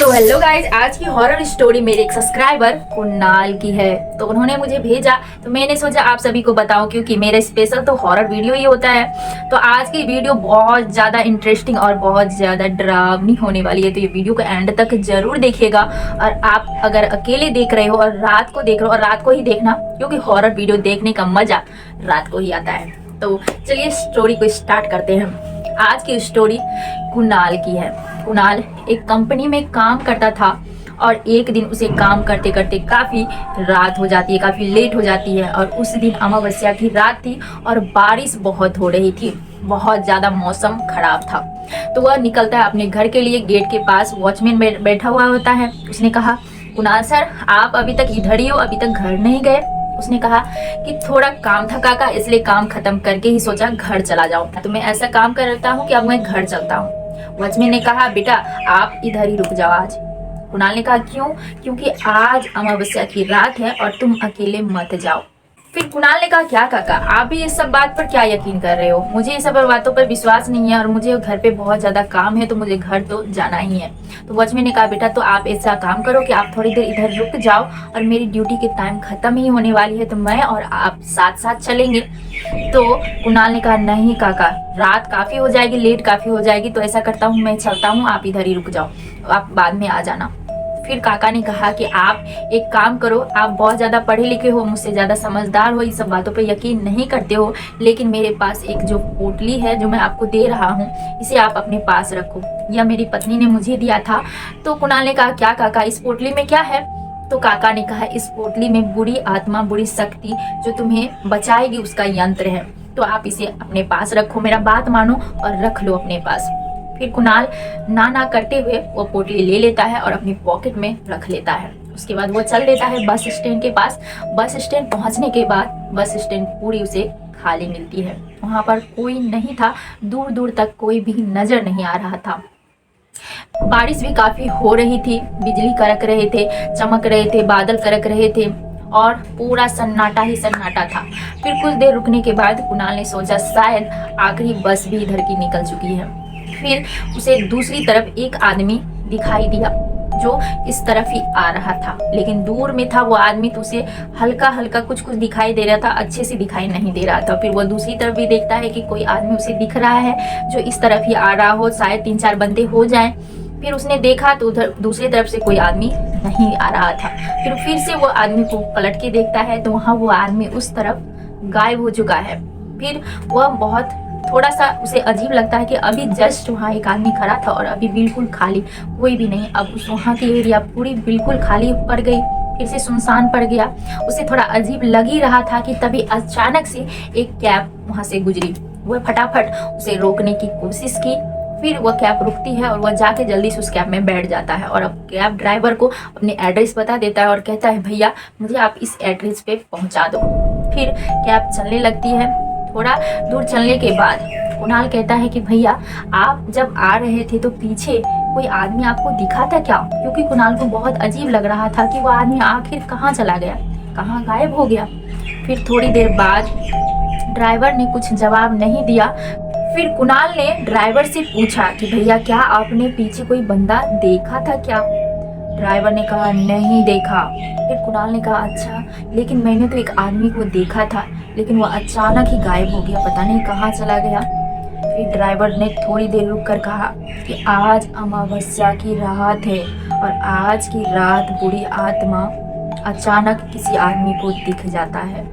तो hello guys, आज की हॉरर स्टोरी मेरे एक सब्सक्राइबर कुणाल की है। तो उन्होंने मुझे भेजा, तो मैंने सोचा आप सभी को बताऊं, क्योंकि मेरा स्पेशल तो हॉरर वीडियो ही होता है। तो आज की वीडियो बहुत ज्यादा इंटरेस्टिंग और बहुत ज्यादा डरावनी होने वाली है। तो ये वीडियो को एंड तक जरूर देखिएगा। और आप अगर अकेले देख रहे हो और रात को देख रहे हो, और रात को ही देखना, क्योंकि हॉरर वीडियो देखने का मजा रात को ही आता है। तो चलिए स्टोरी को स्टार्ट करते हैं। आज की स्टोरी कुणाल की है। कुणाल एक कंपनी में काम करता था और एक दिन उसे काम करते करते काफ़ी रात हो जाती है, काफ़ी लेट हो जाती है। और उस दिन अमावस्या की रात थी और बारिश बहुत हो रही थी, बहुत ज़्यादा मौसम खराब था। तो वह निकलता है अपने घर के लिए। गेट के पास वॉचमैन बैठा हुआ होता है। उसने कहा, कुणाल सर, आप अभी तक इधर ही हो, अभी तक घर नहीं गए? उसने कहा कि थोड़ा काम था काका, इसलिए काम खत्म करके ही सोचा घर चला जाऊं। तो मैं ऐसा काम करता हूँ कि अब मैं घर चलता हूँ। वॉचमैन ने कहा, बेटा आप इधर ही रुक जाओ आज। कुणाल ने कहा, क्यों? क्योंकि आज अमावस्या की रात है और तुम अकेले मत जाओ। फिर कुणाल ने कहा, क्या काका, आप भी इस सब बात पर क्या यकीन कर रहे हो? मुझे ये सब बातों पर विश्वास नहीं है और मुझे घर पे बहुत ज्यादा काम है, तो मुझे घर तो जाना ही है। तो वॉचमैन ने कहा, बेटा तो आप ऐसा काम करो कि आप थोड़ी देर इधर रुक जाओ, और मेरी ड्यूटी के टाइम खत्म ही होने वाली है, तो मैं और आप साथ साथ चलेंगे। तो कुणाल ने कहा, नहीं काका, रात काफी हो जाएगी, लेट काफी हो जाएगी, तो ऐसा करता हूँ, मैं चलता हूँ, आप इधर ही रुक जाओ, आप बाद में आ जाना। फिर काका ने कहा कि आप एक काम करो, आप बहुत ज़्यादा पढ़े लिखे हो, मुझसे ज़्यादा समझदार हो, इस सब बातों पे यकीन नहीं करते हो, लेकिन मेरे पास एक जो पोटली है जो मैं आपको दे रहा हूँ, इसे आप अपने पास रखो। यह मेरी पत्नी ने मुझे दिया था। तो कुणाल ने कहा, क्या काका, इस पोटली में क्या है? तो काका ने कहा, इस पोटली में बुरी आत्मा, बुरी शक्ति जो तुम्हें बचाएगी उसका यंत्र है, तो आप इसे अपने पास रखो, मेरा बात मानो और रख लो अपने पास। फिर कुणाल ना करते हुए वो पोटली ले लेता है और अपनी पॉकेट में रख लेता है। उसके बाद वो चल देता है बस स्टैंड के पास। बस स्टैंड पहुंचने के बाद बस स्टैंड पूरी उसे खाली मिलती है। वहां पर कोई नहीं था, दूर दूर तक कोई भी नजर नहीं आ रहा था। बारिश भी काफी हो रही थी, बिजली कड़क रहे थे, चमक रहे थे, बादल कड़क रहे थे और पूरा सन्नाटा ही सन्नाटा था। फिर कुछ देर रुकने के बाद कुणाल ने सोचा शायद आखिरी बस भी इधर की निकल चुकी है। फिर उसे दूसरी तरफ एक आदमी दिखाई दिया जो इस तरफ ही आ रहा था, लेकिन दूर में था वो आदमी, तो उसे हल्का हल्का कुछ कुछ दिखाई दे रहा था, अच्छे से दिखाई नहीं दे रहा था। फिर वो दूसरी तरफ भी देखता है कि कोई आदमी उसे दिख रहा है जो इस तरफ ही आ रहा हो, शायद 3-4 बंदे हो जाएं। फिर उसने देखा तो उधर दूसरी तरफ से कोई आदमी नहीं आ रहा था। फिर से वो आदमी को पलट के देखता है तो वहाँ वो आदमी उस तरफ गायब हो चुका है। फिर वह बहुत थोड़ा सा उसे अजीब लगता है कि अभी जस्ट वहाँ एक आदमी खड़ा था और अभी बिल्कुल खाली, कोई भी नहीं। अब उस वहाँ की एरिया पूरी बिल्कुल खाली पड़ गई, फिर से सुनसान पड़ गया। उसे थोड़ा अजीब लग ही रहा था कि तभी अचानक से एक कैब वहाँ से गुजरी। वह फटाफट उसे रोकने की कोशिश की। फिर वह कैब रुकती है और वह जाके जल्दी से उस कैब में बैठ जाता है और अब कैब ड्राइवर को अपने एड्रेस बता देता है और कहता है, भैया मुझे आप इस एड्रेस पे पहुँचा दो। फिर कैब चलने लगती है। थोड़ा दूर चलने के बाद कुणाल कहता है कि भैया आप जब आ रहे थे तो पीछे कोई आदमी आपको दिखा था क्या? क्योंकि कुणाल को बहुत अजीब लग रहा था कि वो आदमी आखिर कहाँ चला गया, कहाँ गायब हो गया। फिर थोड़ी देर बाद ड्राइवर ने कुछ जवाब नहीं दिया। फिर कुणाल ने ड्राइवर से पूछा कि भैया क्या आपने पीछे कोई बंदा देखा था क्या? ड्राइवर ने कहा, नहीं देखा। फिर कुणाल ने कहा, अच्छा, लेकिन मैंने तो एक आदमी को देखा था, लेकिन वो अचानक ही गायब हो गया, पता नहीं कहाँ चला गया। फिर ड्राइवर ने थोड़ी देर रुक कर कहा कि आज अमावस्या की रात है और आज की रात बुरी आत्मा अचानक किसी आदमी को दिख जाता है।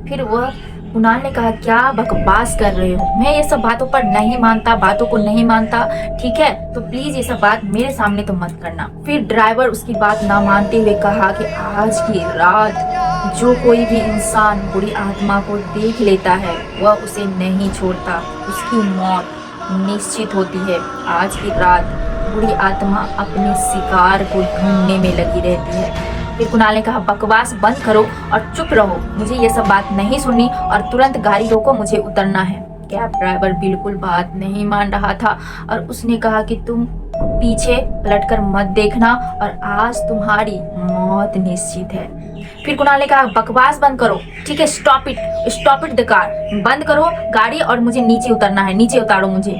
फिर वह कुणाल ने कहा, क्या बकवास कर रहे हो? मैं ये सब बातों पर नहीं मानता, बातों को नहीं मानता, ठीक है? तो प्लीज ये सब बात मेरे सामने तो मत करना। फिर ड्राइवर उसकी बात ना मानते हुए कहा कि आज की रात जो कोई भी इंसान बुरी आत्मा को देख लेता है वह उसे नहीं छोड़ता, उसकी मौत निश्चित होती है। आज की रात बुरी आत्मा अपने शिकार को ढूंढने में लगी रहती है। फिर कुणाल ने कहा, बकवास बंद करो और चुप रहो, मुझे ये सब बात नहीं सुननी और तुरंत गाड़ी रोको, मुझे उतरना है। कैब ड्राइवर बिल्कुल बात नहीं मान रहा था और उसने कहा कि तुम पीछे पलटकर मत देखना और आज तुम्हारी मौत निश्चित है। फिर कुणाल ने कहा, बकवास बंद करो, ठीक है? स्टॉप इट द कार, बंद करो गाड़ी और मुझे नीचे उतरना है, नीचे उतारो मुझे।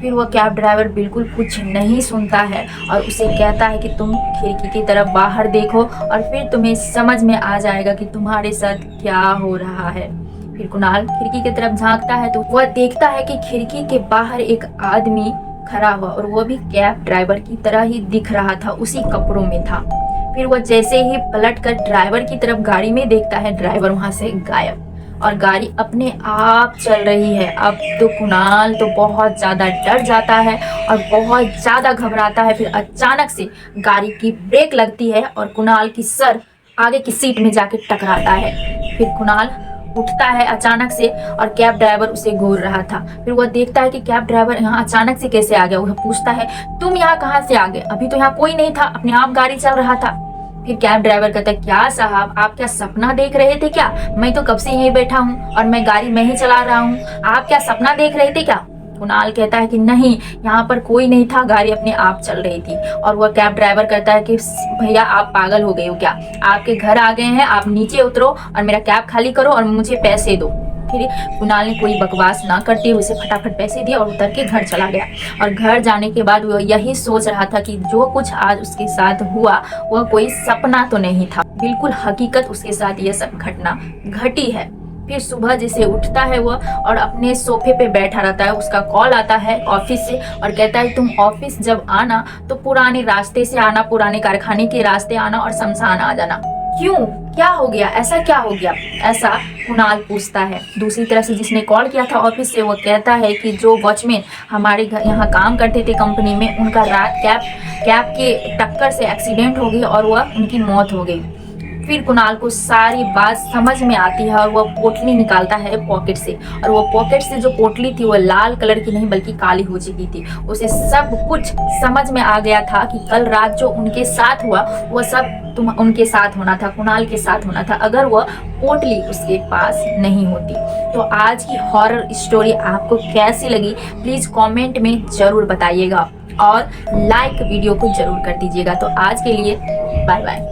फिर वो कैब ड्राइवर बिल्कुल कुछ नहीं सुनता है और उसे कहता है कि तुम खिड़की की तरफ बाहर देखो और फिर तुम्हें समझ में आ जाएगा कि तुम्हारे साथ क्या हो रहा है। फिर कुणाल खिड़की की तरफ झांकता है तो वह देखता है कि खिड़की के बाहर एक आदमी खड़ा हुआ और वो भी कैब ड्राइवर की तरह ही दिख रहा था, उसी कपड़ों में था। फिर वह जैसे ही पलटकर ड्राइवर की तरफ गाड़ी में देखता है, ड्राइवर वहां से गायब और गाड़ी अपने आप चल रही है। अब तो कुणाल तो बहुत ज़्यादा डर जाता है और बहुत ज़्यादा घबराता है। फिर अचानक से गाड़ी की ब्रेक लगती है और कुणाल की सर आगे की सीट में जाके टकराता है। फिर कुणाल उठता है अचानक से और कैब ड्राइवर उसे घूर रहा था। फिर वह देखता है कि कैब ड्राइवर यहाँ अचानक से कैसे आ गया। वह पूछता है, तुम यहाँ कहाँ से आ गए? अभी तो यहाँ कोई नहीं था, अपने आप गाड़ी चल रहा था। फिर कैब ड्राइवर कहता है, क्या साहब, आप क्या सपना देख रहे थे क्या? मैं तो कब से यहीं बैठा हूँ और मैं गाड़ी मैं ही चला रहा हूँ, आप क्या सपना देख रहे थे क्या? कुणाल कहता है कि नहीं, यहाँ पर कोई नहीं था, गाड़ी अपने आप चल रही थी। और वह कैब ड्राइवर कहता है कि भैया आप पागल हो गए हो क्या? आपके घर आ गए हैं, आप नीचे उतरो और मेरा कैब खाली करो और मुझे पैसे दो। फिर कुणाल ने कोई बकवास ना करते हुए उसे फटाफट पैसे दिए और उतर के घर चला गया। और घर जाने के बाद वह यही सोच रहा था कि जो कुछ आज उसके साथ हुआ वह कोई सपना तो नहीं था, बिल्कुल हकीकत उसके साथ यह सब घटना घटी है। फिर सुबह जैसे उठता है वह और अपने सोफे पे बैठा रहता है, उसका कॉल आता है ऑफिस से और कहता है तुम ऑफिस जब आना तो पुराने रास्ते से आना, पुराने कारखाने के रास्ते आना और शमशान आ जाना। क्यों, क्या हो गया, ऐसा क्या हो गया? ऐसा कुणाल पूछता है। दूसरी तरफ से जिसने कॉल किया था ऑफिस से, वो कहता है कि जो वॉचमैन हमारे घर यहाँ काम करते थे कंपनी में, उनका रात कैब के टक्कर से एक्सीडेंट हो गई और वह उनकी मौत हो गई। फिर कुणाल को सारी बात समझ में आती है और वह पोटली निकालता है पॉकेट से और वो पॉकेट से जो पोटली थी वो लाल कलर की नहीं बल्कि काली हो चुकी थी। उसे सब कुछ समझ में आ गया था कि कल रात जो उनके साथ हुआ वो सब उनके साथ होना था, कुणाल के साथ होना था, अगर वह पोटली उसके पास नहीं होती। तो आज की हॉरर स्टोरी आपको कैसी लगी प्लीज कमेंट में जरूर बताइएगा और लाइक वीडियो को जरूर कर दीजिएगा। तो आज के लिए बाय बाय।